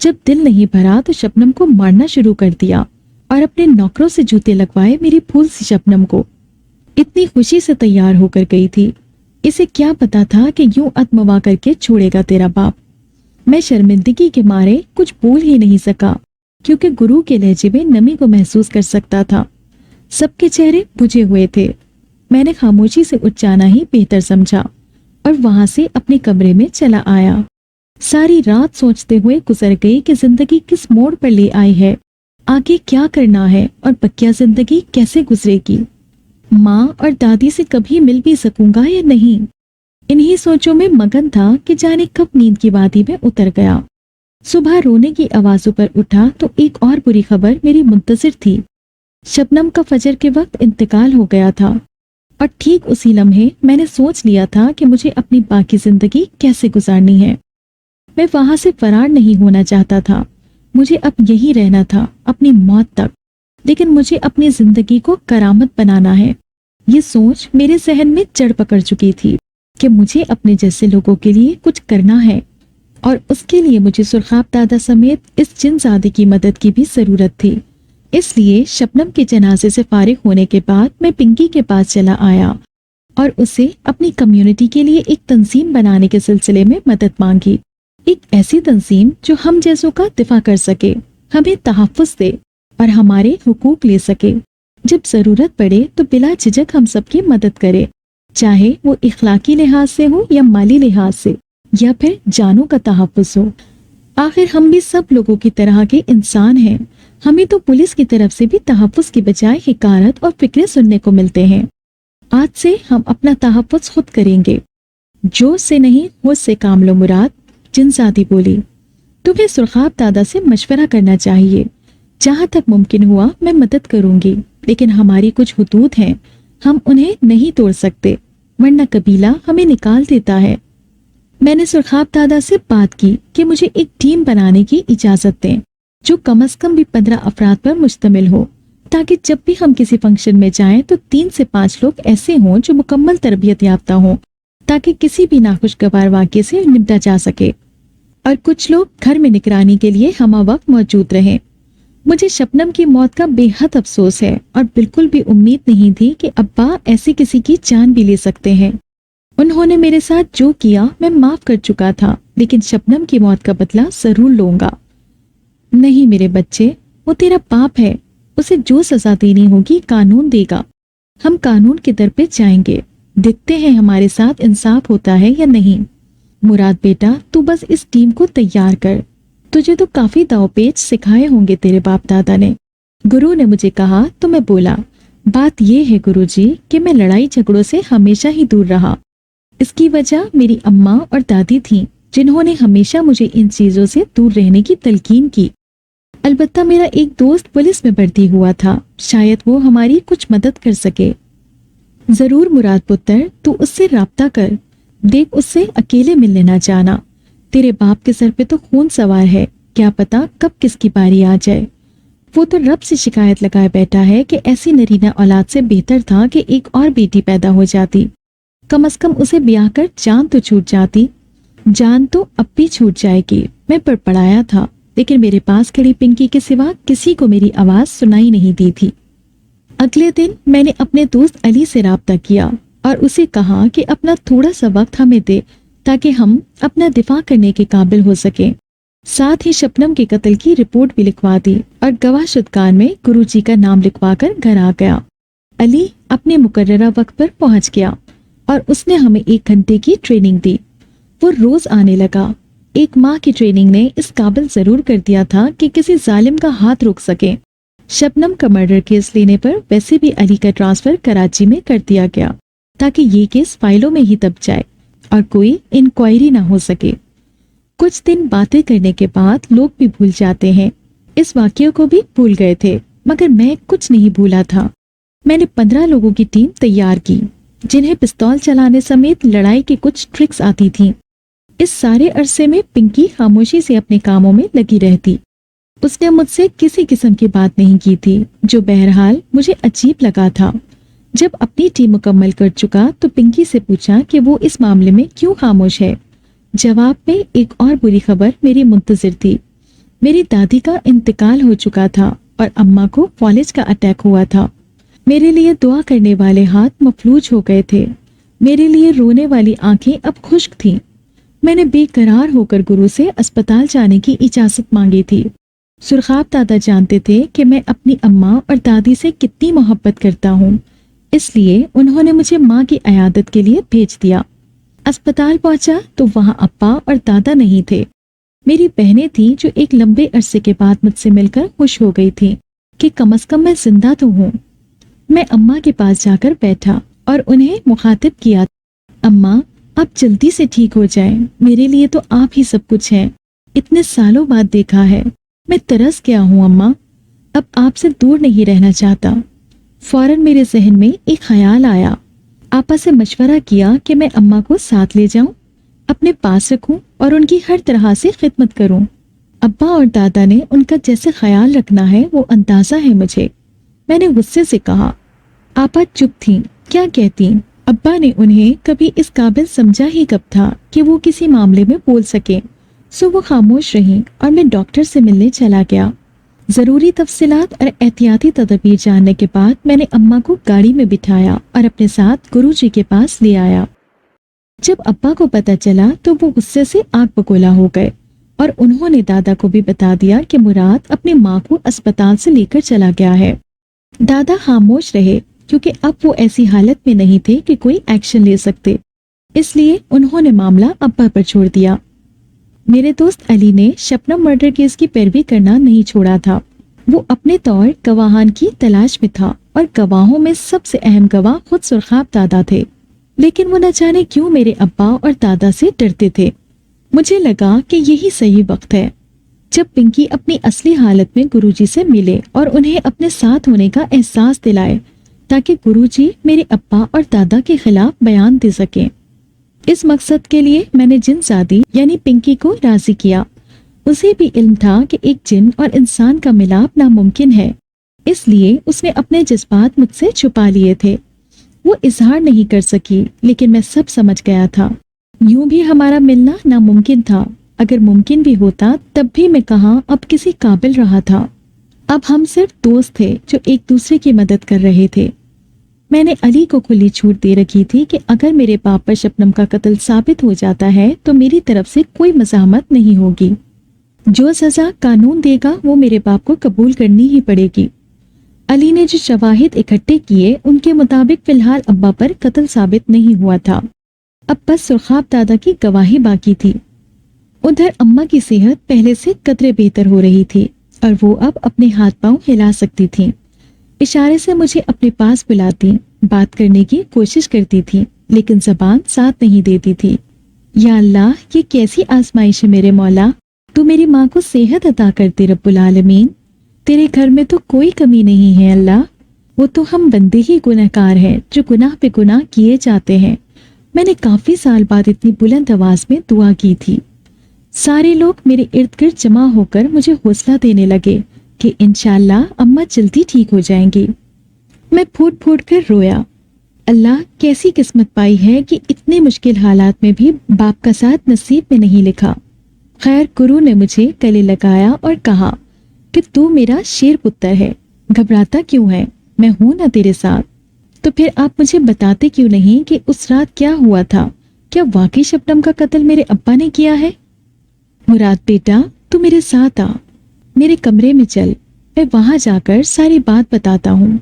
जब दिल नहीं भरा तो शबनम को मारना शुरू कर दिया और अपने नौकरों से जूते लगवाए मेरी फूल सी शबनम को। इतनी खुशी से तैयार होकर गई थी, इसे क्या पता था कि यूं अतमवा करके छोड़ेगा तेरा बाप। मैं शर्मिंदगी के मारे कुछ बोल ही नहीं सका, क्योंकि गुरु के लहजे में नमी को महसूस कर सकता था। सबके चेहरे बुझे हुए थे। मैंने खामोशी से उठ जाना ही बेहतर समझा और वहां से अपने कमरे में चला आया। सारी रात सोचते हुए गुजर गई कि जिंदगी किस मोड़ पर ले आई है, आगे क्या करना है और बकिया जिंदगी कैसे गुजरेगी, माँ और दादी से कभी मिल भी सकूंगा या नहीं। इन्हीं सोचों में मगन था कि जाने कब नींद की वादी में उतर गया। सुबह रोने की आवाजों पर उठा तो एक और बुरी खबर मेरी मुंतजिर थी। शबनम का फजर के वक्त इंतकाल हो गया था और ठीक उसी लम्हे मैंने सोच लिया था कि मुझे अपनी बाकी जिंदगी कैसे गुजारनी है। मैं वहां से फरार नहीं होना चाहता था, मुझे अब यही रहना था अपनी मौत तक। लेकिन मुझे अपनी जिंदगी को करामत बनाना है, ये सोच मेरे जहन में जड़ पकड़ चुकी थी कि मुझे अपने जैसे लोगों के लिए कुछ करना है और उसके लिए मुझे सुरखाब दादा समेत इस जिनजादे की मदद की भी जरूरत थी। इसलिए शबनम के जनाजे से फारिग होने के बाद मैं पिंकी के पास चला आया और उससे अपनी कम्युनिटी के लिए एक तंजीम बनाने के सिलसिले में मदद मांगी। एक ऐसी तंजीम जो हम जैसों का दिफा कर सके, हमें तहफ़्फ़ुज़ दे और हमारे हुकूक ले सके। जब जरूरत पड़े तो बिला झिझक हम सबकी मदद करे, चाहे वो इखलाकी लिहाज से हो या माली लिहाज से या फिर जानों का तहफ़्फ़ुज़ हो। आखिर हम भी सब लोगों की तरह के इंसान हैं। हमें तो पुलिस की तरफ से भी तहफ़्फ़ुज़ की बजाय हिकारत और फिक्रे सुनने को मिलते हैं। आज से हम अपना तहफ़्फ़ुज़ खुद करेंगे। जोश से नहीं, होश से काम लो मुराद, जिनजादी बोली। तुम्हें सुरखाब दादा से मशवरा करना चाहिए। जहाँ तक मुमकिन हुआ मैं मदद करूंगी, लेकिन हमारी कुछ हुदूद हैं, हम उन्हें नहीं तोड़ सकते, वरना कबीला हमें निकाल देता है। मैंने सुरखाब दादा से बात की कि मुझे एक टीम बनाने की इजाजत दें जो कम से कम भी 15 अफराद पर मुश्तमिल हो, ताकि जब भी हम किसी फंक्शन में जाएं तो 3 से 5 लोग ऐसे हों जो मुकम्मल तरबियत याफ्ता हों, ताकि किसी भी नाखुशगवार वाक़ये से निपटा जा सके, और कुछ लोग घर में निगरानी के लिए हमा वक्त मौजूद रहें। मुझे शबनम की मौत का बेहद अफसोस है और बिल्कुल भी उम्मीद नहीं थी कि अब्बा ऐसे किसी की जान भी ले सकते हैं। उन्होंने मेरे साथ जो किया मैं माफ कर चुका था, लेकिन शबनम की मौत का बदला जरूर लूंगा। नहीं मेरे बच्चे, वो तेरा बाप है, उसे जो सजा देनी होगी कानून देगा। हम कानून के दर पे जाएंगे, देखते हैं हमारे साथ इंसाफ होता है या नहीं। मुराद बेटा, तू बस इस टीम को तैयार कर, तुझे तो काफी दावपेच सिखाए होंगे तेरे बाप दादा ने। गुरु ने मुझे कहा तो मैं बोला, बात ये है गुरुजी कि मैं लड़ाई झगड़ों से हमेशा ही दूर रहा। इसकी वजह मेरी अम्मा और दादी थीं, जिन्होंने हमेशा मुझे इन चीजों से दूर रहने की तलकीन की। अलबत्ता मेरा एक दोस्त पुलिस में भर्ती हुआ था, शायद वो हमारी कुछ मदद कर सके। जरूर मुराद पुत्र, तू उससे राब्ता कर, देख उससे अकेले मिलने ना जाना। तेरे बाप के सर पे तो खून सवार है, क्या पता कब किसकी बारी आ जाए। वो तो रब से शिकायत लगाए बैठा है कि ऐसी नरीना औलाद से बेहतर था कि एक और बेटी पैदा हो जाती, कम से कम उसे ब्याह कर जान तो छूट जाती। जान तो अब भी छूट जाएगी। मैं पड़पड़ाया था, लेकिन मेरे पास खड़ी पिंकी के सिवा किसी को मेरी आवाज सुनाई नहीं दी थी। अगले दिन मैंने अपने दोस्त अली से राब्ता किया और उसे कहा कि अपना थोड़ा सा वक्त हमें दे ताकि हम अपना दिफा करने के काबिल हो सके। साथ ही शबनम के कत्ल की रिपोर्ट भी लिखवा दी और गवाह शुदगान में गुरुजी का नाम लिखवा कर घर आ गया। अली अपने मुकर्ररा वक्त पर पहुंच गया और उसने हमें 1 घंटे की ट्रेनिंग दी। वो रोज आने लगा। एक माह की ट्रेनिंग ने इस काबिल जरूर कर दिया था कि किसी जालिम का हाथ रोक सके। शबनम का मर्डर केस लेने पर वैसे भी अली का ट्रांसफर कराची में कर दिया गया, ताकि ये केस फाइलों में ही दब जाए और कोई इंक्वायरी ना हो सके। कुछ दिन बातें करने के बाद लोग भी भूल जाते हैं। इस वाकये को भी भूल गए थे, मगर मैं कुछ नहीं भूला था। मैंने 15 लोगों की टीम तैयार की, जिन्हें पिस्तौल चलाने समेत लड़ाई की कुछ ट्रिक्स आती थीं। इस सारे अरसे में पिंकी खामोशी से अपने कामों में लगी रहती। उसने मुझसे किसी किस्म की बात नहीं की थी, जो बहरहाल मुझे अजीब लगा था। जब अपनी टीम मुकम्मल कर चुका तो पिंकी से पूछा कि वो इस मामले में क्यों खामोश है। जवाब में एक और बुरी खबर मेरी मुंतजिर थी। मेरी दादी का इंतकाल हो चुका था और अम्मा को फॉलेज का अटैक हुआ था। मेरे लिए दुआ करने वाले हाथ मफलूज हो गए थे। मेरे लिए रोने वाली आंखें अब खुश्क थीं। मैंने बेकरार होकर गुरु से अस्पताल जाने की इजाजत मांगी थी। सुरखाब दादा जानते थे कि मैं अपनी अम्मा और दादी से कितनी मोहब्बत करता हूँ, इसलिए उन्होंने मुझे माँ की अयादत के लिए भेज दिया। अस्पताल पहुंचा तो वहां अप्पा और दादा नहीं थे। मेरी बहनें थीं जो एक लंबे अरसे के बाद मुझसे मिलकर खुश हो गई थीं कि कम से कम मैं जिंदा तो हूँ। मैं अम्मा के पास जाकर बैठा और उन्हें मुखातिब किया, अम्मा आप जल्दी से ठीक हो जाएं, मेरे लिए तो आप ही सब कुछ हैं। इतने सालों बाद देखा है, मैं तरस गया हूँ अम्मा, अब आपसे दूर नहीं रहना चाहता। फौरन मेरे जहन में एक ख्याल आया। आपा से मशवरा किया कि मैं अम्मा को साथ ले जाऊं, अपने पास रखूं और उनकी हर तरह से खिदमत करूं। अब्बा और दादा ने उनका जैसे ख्याल रखना है वो अंदाजा है मुझे। मैंने गुस्से से कहा, आपा चुप थीं, क्या कहती? अब्बा ने उन्हें कभी इस काबिल समझा ही कब था कि वो किसी मामले में बोल सके, सो वो खामोश रहीं और मैं डॉक्टर से मिलने चला गया। जरूरी तफसीलात और एहतियाती तदबीर जानने के बाद मैंने अम्मा को गाड़ी में बिठाया और अपने साथ गुरुजी के पास ले आया। जब अब्बा को पता चला तो वो गुस्से से आग बगोला हो गए और उन्होंने दादा को भी बता दिया कि मुराद अपनी माँ को अस्पताल से लेकर चला गया है। दादा खामोश रहे क्योंकि अब वो ऐसी हालत में नहीं थे कि कोई एक्शन ले सकते, इसलिए उन्होंने मामला अब्बा पर छोड़ दिया। मेरे दोस्त अली ने शबनम मर्डर केस की पैरवी करना नहीं छोड़ा था। वो अपने तौर गवाहान की तलाश में था और गवाहों में सबसे अहम गवाह खुद सुरखाब दादा थे, लेकिन वो न जाने क्यों मेरे अब्बा और दादा से डरते थे। मुझे लगा कि यही सही वक्त है जब पिंकी अपनी असली हालत में गुरुजी से मिले और उन्हें अपने साथ होने का एहसास दिलाए, ताकि गुरुजी मेरे अब्बा और दादा के खिलाफ बयान दे सकें। इस मकसद के लिए मैंने जिनजादी यानी पिंकी को राजी किया। उसे भी इल्म था कि एक जिन और इंसान का मिलाप नामुमकिन है, इसलिए उसने अपने जज्बात मुझसे छुपा लिए थे। वो इजहार नहीं कर सकी, लेकिन मैं सब समझ गया था। यूं भी हमारा मिलना नामुमकिन था, अगर मुमकिन भी होता तब भी मैं कहाँ अब किसी काबिल रहा था। अब हम सिर्फ दोस्त थे जो एक दूसरे की मदद कर रहे थे। मैंने अली को खुली छूट दे रखी थी कि अगर मेरे बाप पर शबनम का कत्ल साबित हो जाता है तो मेरी तरफ से कोई मज़ाहमत नहीं होगी। जो सजा कानून देगा वो मेरे बाप को कबूल करनी ही पड़ेगी। अली ने जो शवाहिद इकट्ठे किए उनके मुताबिक फिलहाल अब्बा पर कत्ल साबित नहीं हुआ था। अब बस सुरखाब दादा की गवाही बाकी थी। उधर अम्मा की सेहत पहले से कतरे बेहतर हो रही थी और वो अब अपने हाथ पांव हिला सकती थीं। इशारे से मुझे अपने पास बुलाती, बात करने की कोशिश करती थी, लेकिन जबान साथ नहीं देती थी। या अल्लाह, ये कैसी आजमाइश है मेरे मौला, तू मेरी माँ को सेहत अता करते रब्बुल आलमीन। तेरे घर में तो कोई कमी नहीं है अल्लाह, वो तो हम बंदे ही गुनहगार हैं जो गुनाह पे गुनाह किए जाते हैं। मैंने काफी साल बाद इतनी बुलंद आवाज में दुआ की थी। सारे लोग मेरे इर्द गिर्द जमा होकर मुझे हौसला देने लगे कि इंशाअल्लाह अम्मा जल्दी ठीक हो जाएंगी। मैं फूट फूट कर रोया। अल्लाह, कैसी किस्मत पाई है कि इतने मुश्किल हालात में भी बाप का साथ नसीब में नहीं लिखा। खैर, गुरु ने मुझे गले लगाया और कहा कि तू मेरा शेर पुत्र है, घबराता क्यों है, मैं हूं ना तेरे साथ। तो फिर आप मुझे बताते क्यों नहीं कि उस रात क्या हुआ था? क्या वाकई शबनम का कत्ल मेरे अब्बा ने किया है? मुराद बेटा, तू मेरे साथ आ, मेरे कमरे में चल, मैं वहां जाकर सारी बात बताता हूँ।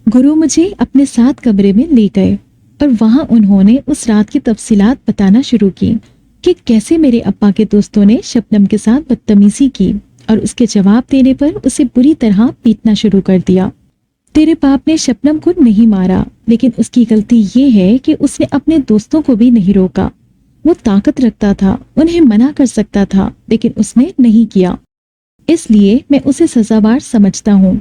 गुरु मुझे अपने साथ कमरे में ले गए और वहां उन्होंने उस रात की तफसीलात बताना शुरू की कि कैसे मेरे अब्बा के दोस्तों ने शबनम के साथ बदतमीजी की और उसके जवाब देने पर उसे बुरी तरह पीटना शुरू कर दिया। तेरे बाप ने शबनम को नहीं मारा, लेकिन उसकी गलती ये है कि उसने अपने दोस्तों को भी नहीं रोका। वो ताकत रखता था, उन्हें मना कर सकता था, लेकिन उसने नहीं किया। इसलिए मैं उसे सजावार समझता हूँ।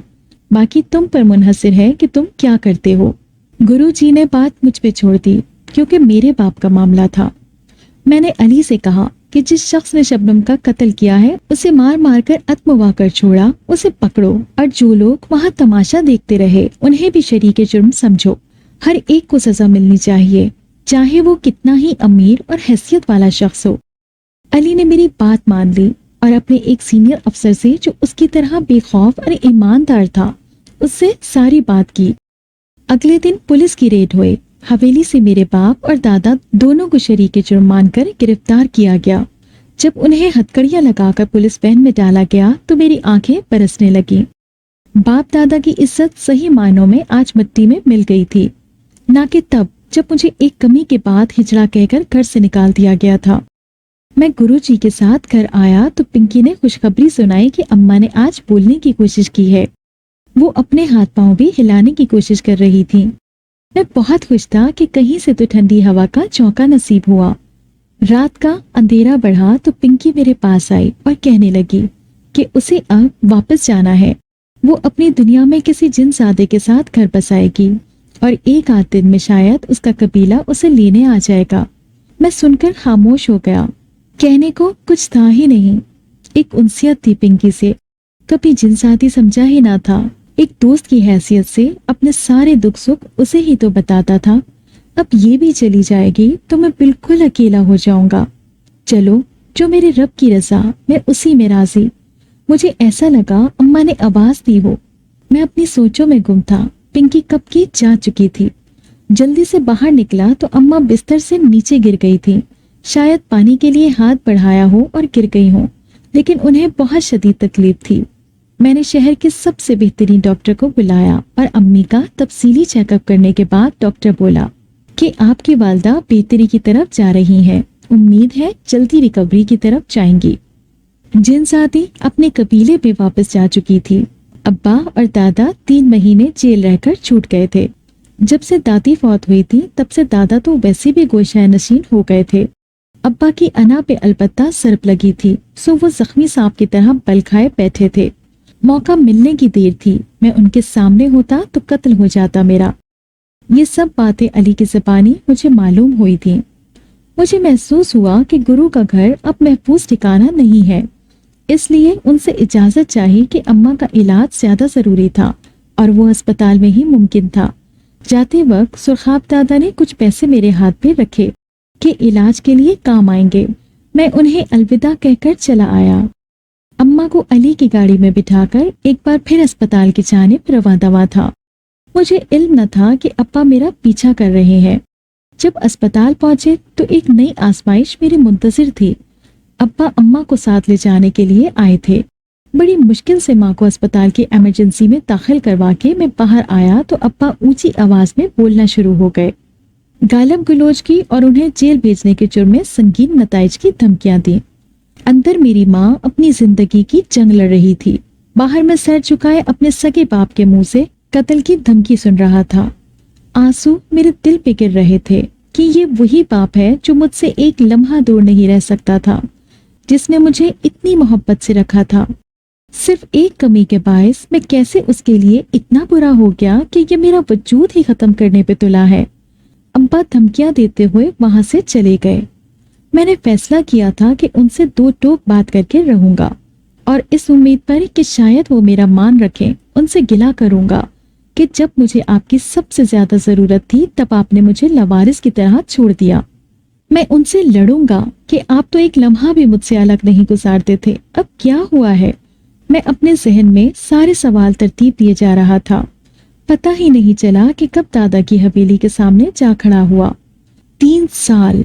बाकी तुम पर मुनहसिर है कि तुम क्या करते हो। गुरुजी ने बात मुझ पे छोड़ दी क्योंकि मेरे बाप का मामला था। मैंने अली से कहा कि जिस शख्स ने शबनम का कत्ल किया है उसे मार मार कर अत्मवा कर छोड़ा, उसे पकड़ो और जो लोग वहाँ तमाशा देखते रहे उन्हें भी शरीके जुर्म समझो। हर एक को सजा मिलनी चाहिए, चाहे वो कितना ही अमीर और हैसियत वाला शख्स हो। अली ने मेरी बात मान ली और अपने एक सीनियर अफसर से जो उसकी तरह बेखौफ और ईमानदार था उससे सारी बात की। अगले दिन पुलिस की रेड हुई। हवेली से मेरे बाप और दादा दोनों को शरीके जुर्म मानकर गिरफ्तार किया गया। जब उन्हें हथकड़ियां लगाकर पुलिस वैन में डाला गया तो मेरी आंखें बरसने लगी। बाप दादा की इज्जत सही मायनों में आज मिट्टी में मिल गई थी, ना कि तब जब मुझे एक कमी के बाद हिजड़ा कहकर घर से निकाल दिया गया था। मैं गुरुजी के साथ घर आया तो पिंकी ने खुशखबरी सुनाई कि अम्मा ने आज बोलने की कोशिश की है। वो अपने हाथ पांव भी हिलाने की कोशिश कर रही थी। मैं बहुत खुश था कि कहीं से तो ठंडी हवा का झोंका नसीब हुआ। रात का अंधेरा बढ़ा तो पिंकी मेरे पास आई और कहने लगी कि उसे अब वापस जाना है। वो अपनी दुनिया में किसी जिनसादे के साथ घर बसाएगी और एक आध दिन में शायद उसका कबीला उसे लेने आ जाएगा। मैं सुनकर खामोश हो गया। कहने को कुछ था ही नहीं। एक उनसियत थी पिंकी से, कभी जिनसादी समझा ही ना था। एक दोस्त की हैसियत से अपने सारे दुख सुख उसे ही तो बताता था। अब ये भी चली जाएगी तो मैं बिल्कुल अकेला हो जाऊंगा। चलो, जो मेरे रब की रजा, मैं उसी में राजी। मुझे ऐसा लगा अम्मा ने आवाज दी हो। मैं अपनी सोचों में गुम था। पिंकी कब की जा चुकी थी। जल्दी से बाहर निकला तो अम्मा बिस्तर से नीचे गिर गई थी। शायद पानी के लिए हाथ बढ़ाया हो और गिर गई हो, लेकिन उन्हें बहुत शदीद तकलीफ थी। मैंने शहर के सबसे बेहतरीन डॉक्टर को बुलाया और अम्मी का तफसीली चेकअप करने के बाद डॉक्टर बोला कि आपकी वालदा बेहतरी की तरफ जा रही हैं। उम्मीद है जल्दी रिकवरी की तरफ जाएंगी। जिनसादी अपने कबीले में वापस जा चुकी थी। अब्बा और दादा 3 महीने जेल रहकर छूट गए थे। जब से दादी फौत हुई थी तब से दादा तो वैसे भी गोशाए नशीन हो गए थे। अब्बा की अना पे अलबत्ता सरप लगी थी, सो वो जख्मी सांप की तरह बल खाए बैठे थे। मौका मिलने की देर थी। मैं उनके सामने होता तो कत्ल हो जाता मेरा। ये सब बातें अली की ज़बानी मुझे मालूम हुई थी। मुझे महसूस हुआ कि गुरु का घर अब महफूज ठिकाना नहीं है, इसलिए उनसे इजाजत चाहिए कि अम्मा का इलाज ज्यादा जरूरी था और वो अस्पताल में ही मुमकिन था। जाते वक्त सुरखाब दादा ने कुछ पैसे मेरे हाथ पे रखे कि इलाज के लिए काम आएंगे। मैं उन्हें अलविदा कहकर चला आया। अम्मा को अली की गाड़ी में बिठाकर एक बार फिर अस्पताल की जानिब रवां दवा था। मुझे इल्म न था कि अब्बा मेरा पीछा कर रहे हैं। जब अस्पताल पहुंचे तो एक नई आजमाइश मेरी मुंतजिर थी। अब्बा अम्मा को साथ ले जाने के लिए आए थे। बड़ी मुश्किल से माँ को अस्पताल की इमरजेंसी में दाखिल करवा के मैं बाहर आया तो अब्बा ऊंची आवाज में बोलना शुरू हो गए। गालम गलोच की और उन्हें जेल भेजने के जुर्म में संगीन नताइज की धमकियां दी। अंदर मेरी माँ अपनी जिंदगी की जंग लड़ रही थी। बाहर में सर झुकाए अपने सगे बाप के मुंह से कत्ल की धमकी सुन रहा था। आंसू मेरे दिल पे गिर रहे थे कि ये वही बाप है जो मुझसे एक लम्हा दूर नहीं रह सकता था, जिसने मुझे इतनी मोहब्बत से रखा था। सिर्फ एक कमी के बायस मैं कैसे उसके लिए इतना बुरा हो गया कि ये मेरा वजूद ही खत्म करने पे तुला है। अब्बा धमकियां देते हुए वहां से चले गए। मैंने फैसला किया था कि उनसे 2 टोक बात करके रहूंगा और इस उम्मीद पर कि शायद वो मेरा मान रखें, उनसे गिला करूंगा कि जब मुझे आपकी सबसे ज्यादा जरूरत थी तब आपने मुझे लवारिस की तरह छोड़ दिया। मैं उनसे लड़ूंगा कि आप तो एक लम्हा भी मुझसे अलग नहीं गुजारते थे। अब क्या हुआ है? मैं अपने जहन में सारे सवाल तरतीब दिए जा रहा था। पता ही नहीं चला कि कब दादा की हवेली के सामने जा खड़ा हुआ। 3 साल,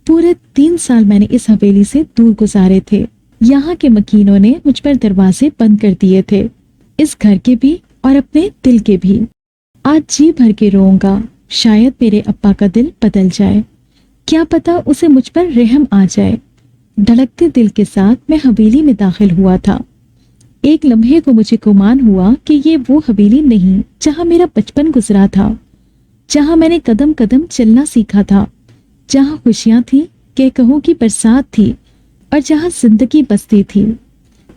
पूरे 3 साल मैंने इस हवेली से दूर गुजारे थे। यहाँ के मकीनों ने मुझ पर दरवाजे बंद कर दिए थे, इस घर के भी और अपने दिल के भी। आज जी भर के रोऊंगा, शायद मेरे अब्बा का दिल बदल जाए। क्या पता उसे मुझ पर रहम आ जाए। धड़कते दिल के साथ मैं हवेली में दाखिल हुआ था। एक लम्हे को मुझे गुमान हुआ कि ये वो हवेली नहीं जहां मेरा बचपन गुजरा था, जहां मैंने कदम कदम चलना सीखा था, जहां खुशियां थी, कह कहो की बरसात थी और जहां जिंदगी बसती थी।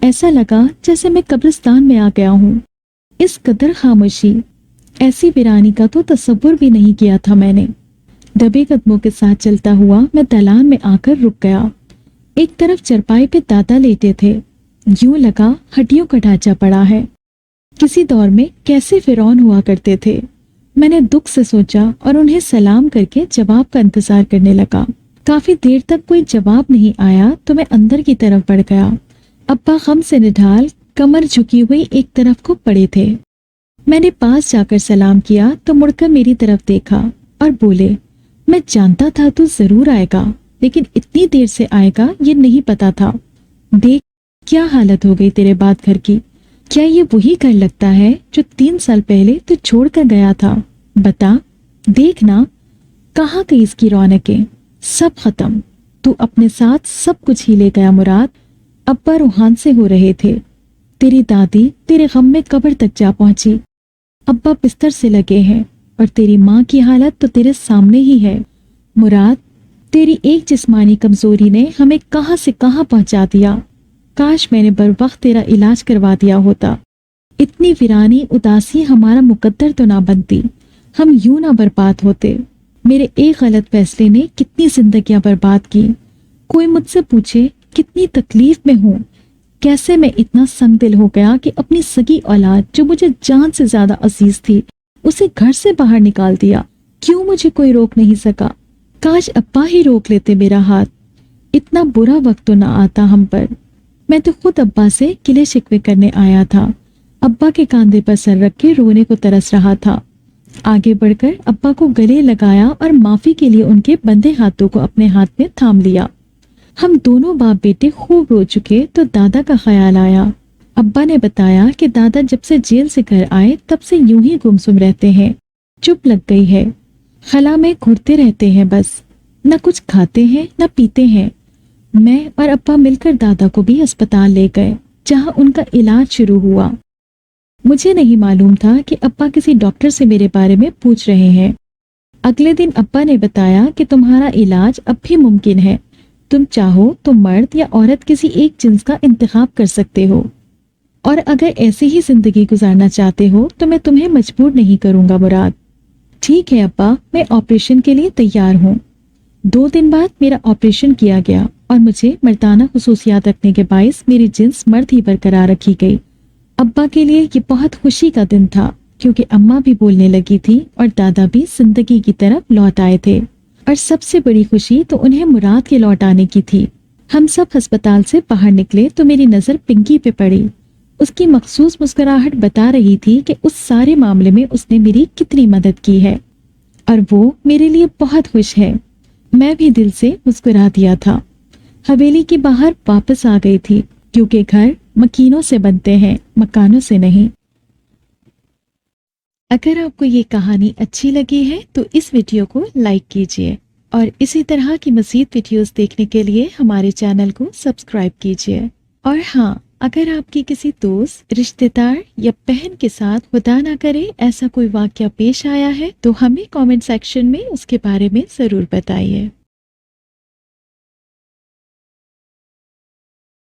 ऐसा लगा जैसे मैं कब्रिस्तान में आ गया हूँ। इस कदर खामोशी, ऐसी वीरानी का तो तसव्वुर भी नहीं किया था मैंने। दबे कदमों के साथ चलता हुआ मैं दलान में आकर रुक गया। एक तरफ चरपाई पे दादा लेटे थे, यूं लगा हड्डियों का ढांचा पड़ा है। किसी दौर में कैसे फिरौन हुआ करते थे। मैंने दुख से सोचा और उन्हें सलाम करके जवाब का इंतजार करने लगा। काफी देर तक कोई जवाब नहीं आया तो मैं अंदर की तरफ बढ़ गया। अब्बा गम से निढाल कमर झुकी हुई एक तरफ को पड़े थे। मैंने पास जाकर सलाम किया तो मुड़कर मेरी तरफ देखा और बोले, मैं जानता था तू जरूर आएगा, लेकिन इतनी देर से आएगा ये नहीं पता था। देख क्या हालत हो गई तेरे बाद घर की। क्या ये वही घर लगता है जो 3 साल पहले तू छोड़ कर गया था? बता, देख ना। कहाँ गई इसकी रौनकें, सब खत्म। तू अपने साथ सब कुछ ही ले गया मुराद। अब्बा रूहान से हो रहे थे। तेरी दादी तेरे गम में कब्र तक जा पहुंची। अब्बा बिस्तर से लगे हैं और तेरी माँ की हालत तो तेरे सामने ही है। मुराद, तेरी एक जिस्मानी कमजोरी ने हमें कहां से कहां पहुंचा दिया। काश मैंने बर वक्त तेरा इलाज करवा दिया होता। इतनी वीरानी उदासी हमारा मुकद्दर तो ना बनती, हम यूं ना बर्बाद होते। मेरे एक गलत फैसले ने कितनी जिंदगियां बर्बाद की। कोई मुझसे पूछे कितनी तकलीफ में हूँ, कैसे मैं इतना संगदिल हो गया कि अपनी सगी औलाद जो मुझे जान से ज्यादा अजीज थी, उसे घर से बाहर निकाल दिया। क्यों मुझे कोई रोक नहीं सका? काश अब्बा ही रोक लेते मेरा हाथ। इतना बुरा वक्त तो ना आता हम पर। मैं तो खुद अब्बा से गिले शिकवे करने आया था। अब्बा के कांधे पर सर रख के रोने को तरस रहा था। आगे बढ़कर अब्बा को गले लगाया और माफी के लिए उनके बंधे हाथों को अपने हाथ में थाम लिया। हम दोनों बाप बेटे खूब रो चुके तो दादा का ख्याल आया। अब्बा ने बताया कि दादा जब से जेल से घर आए तब से यूं ही गुमसुम रहते हैं, चुप लग गई है। खला में घुरते रहते हैं बस, न कुछ खाते हैं न पीते हैं। मैं और अब्बा मिलकर दादा को भी अस्पताल ले गए, जहां उनका इलाज शुरू हुआ। मुझे नहीं मालूम था कि अब्बा किसी डॉक्टर से मेरे बारे में पूछ रहे हैं। अगले दिन अब्बा ने बताया कि तुम्हारा इलाज अब भी मुमकिन है। तुम चाहो तो मर्द या औरत किसी एक जिन्स का इंतखाब कर सकते हो, और अगर ऐसी ही जिंदगी गुजारना चाहते हो तो मैं तुम्हें मजबूर नहीं करूंगा मुराद। ठीक है अब्बा, मैं ऑपरेशन के लिए तैयार हूँ। 2 दिन बाद मेरा ऑपरेशन किया गया और मुझे मर्दाना खुसूसियात रखने के बायस मेरी जिन्स मर्द ही बरकरार रखी गई। अब्बा के लिए ये बहुत खुशी का दिन था, क्योंकि अम्मा भी बोलने लगी थी और दादा भी जिंदगी की तरफ लौट आए थे। और सबसे बड़ी खुशी तो उन्हें मुराद के लौट आने की थी। हम सब अस्पताल से बाहर निकले तो मेरी नजर पिंकी पे पड़ी। उसकी मखसूस मुस्कुराहट बता रही थी कि उस सारे मामले में उसने मेरी कितनी मदद की है और वो मेरे लिए बहुत खुश है। मैं भी दिल से मुस्कुरा दिया था। हवेली के बाहर वापस आ गई थी, क्योंकि घर मकीनों से बनते हैं, मकानों से नहीं। अगर आपको ये कहानी अच्छी लगी है तो इस वीडियो को लाइक कीजिए और इसी तरह की मज़ीद वीडियोस देखने के लिए हमारे चैनल को सब्सक्राइब कीजिए। और हाँ, अगर आपकी किसी दोस्त, रिश्तेदार या बहन के साथ खुदा ना करे ऐसा कोई वाकया पेश आया है तो हमें कमेंट सेक्शन में उसके बारे में ज़रूर बताइए।